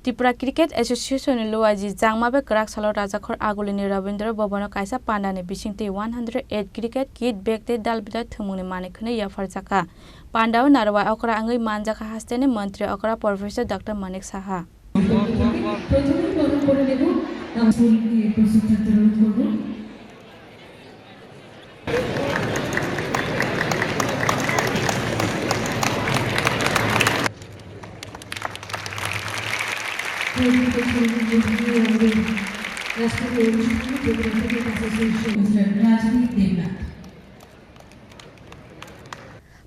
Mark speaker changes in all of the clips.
Speaker 1: Tripura Cricket Association Luwajijakma bai Kraksalo Rajakhor Agulini Rabindra Bhavano Kaisa Pandani Bisingtwi 108 cricket kit bag te Dalbidal Thungmungni Manik Yapharjakha Pandao Naruwai Okra Wngwi Manjakha Hasteni Mantri Okra Prof Dr.Manik Saha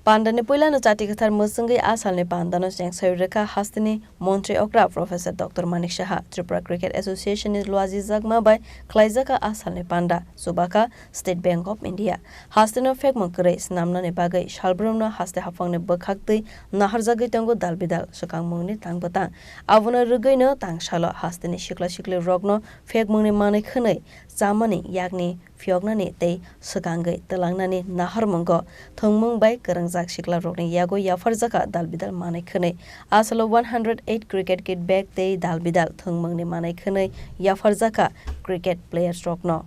Speaker 2: Pandani Puilano Chatikar Musungi Asalni Pandano Rajakhor Hasteni Mantri Okra Prof Dr.Manik Saha Tripura Cricket Association is Luwajijakma bai Kaisa Asalni Panda Subaka State Bank of India Hasteni Fekmon Kure Snamna ne bagai Shalbrumna Haste Hafangni Bakhakti Naharjagi Tango Dalbidal Thungmungni Tangbata Avuna Rugaino Tangshalo Hasteni Shikla Rogno Fekmungni Manik Khonwi Chamani Yagni Fyognani te Sugangai Telangnani Naharmongo Thungmung bai Khorang Shikla Rogni Yago Yapharjakha Dalbidal Manik Khonwi Asalo 108 cricket kit bag te Dalbidal Thungmungni Manik Khonwi Yapharjakha cricket players Rogno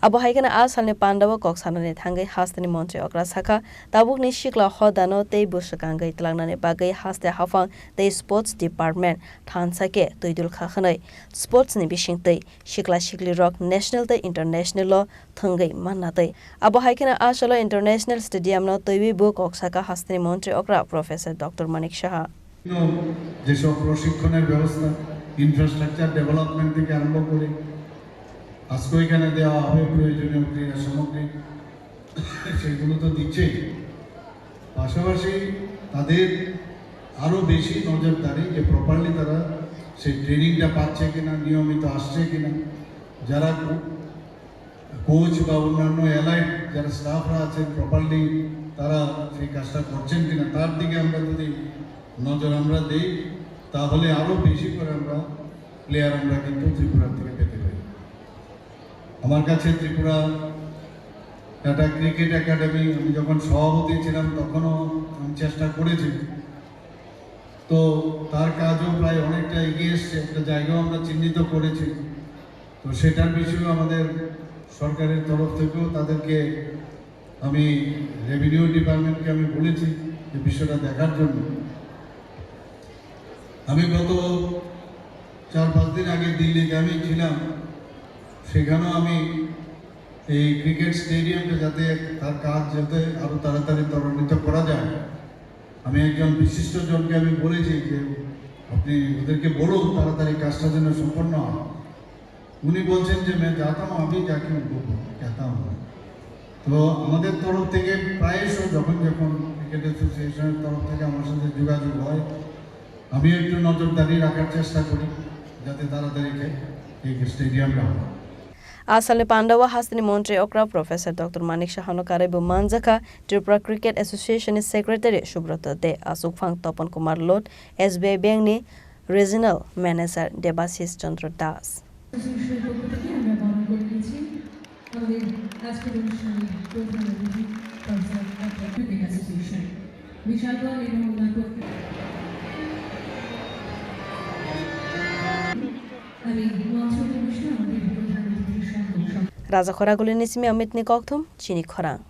Speaker 2: Abo haikana asalni Pandao koksanani thangai Hasteni Mantri Okra Sakha tabukni Shikla Hodano te Busukangai Telangnani bagai Haste Hafang te Sports Department Thansake Toidul Khakhanoi Sports ni Bisingtwi Shikli Rock National te International lo Thungai Mannatai Abo haikana asalo International Stadium no Toibi bu koksaka Hasteni Mantri Okra Professor Dr.Manik Saha
Speaker 3: যেসব প্রশিক্ষণের ব্যবস্থা infrastructure development থেকে আরম্ভ করে আজকে এখানে দেওয়া হবে প্রয়োজনীয় ক্রীড়া সামগ্রী সেগুলো তো দিচ্ছেই পাশাপাশি তাদের আরো বেশি নজরদারি যে প্রপারলি তারা সেই ট্রেনিংটা পাচ্ছে কিনা নিয়মিত আসছে কিনা যারা কোচ বা অন্যান্য অ্যালাইড যারা স্টাফরা আছেন প্রপারলি তারা সেই কাজটা করছেন কিনা তার দিকে আমরা যদি নজর আমরা দেই তাহলে আরো বেশি করে আমরা প্লেয়ার আমরা কিন্তু ত্রিপুরা থেকে পেতে পারি আমার কাছে ত্রিপুরা একটা ক্রিকেট একাডেমি আমি যখন সভাপতি ছিলাম তখনও আমি চেষ্টা করেছি তো তার কাজও প্রায় অনেকটা এগিয়ে এসছে একটা জায়গাও আমরা চিহ্নিত করেছি তো সেটার বিষয়েও আমাদের সরকারের তরফ থেকেও তাদেরকে আমি রেভিনিউ ডিপার্টমেন্টকে আমি বলেছি যে বিষয়টা দেখার জন্য আমি গত 4-5 দিন আগে দিল্লিতে আমি ছিলাম সেখানেও আমি এই ক্রিকেট স্টেডিয়ামটা যাতে তার কাজ যাতে আরো তাড়াতাড়ি ত্বরান্বিত করা যায় আমি একজন বিশিষ্ট জনকে আমি বলেছি যে আপনি ওদেরকে বলুন তাড়াতাড়ি কাজটা যেন সম্পন্ন হয় উনি বলছেন যে मैं जाता हूं अभी जाके उनको कहता हूं তো আমাদের তরফ থেকে প্রায়শই যখন ক্রিকেট অ্যাসোসিয়েশনের তরফ থেকে আমার সাথে যোগাযোগ হয় আমি একটু নজরদারি রাখার চেষ্টা করি যাতে তাড়াতাড়ি এই স্টেডিয়ামটা হয়
Speaker 2: Asalni Pandao Hasteni Mantri Okra Professor Dr.Manik Saha Karibu Manjakha Tripura Cricket Association Secretary Subrata De Asukphang Topan Kumar Lot SBI Bank ni Regional Manager Debasis Chandra Das Rajakhor Agulini Amit Nikokthum Chini Khorang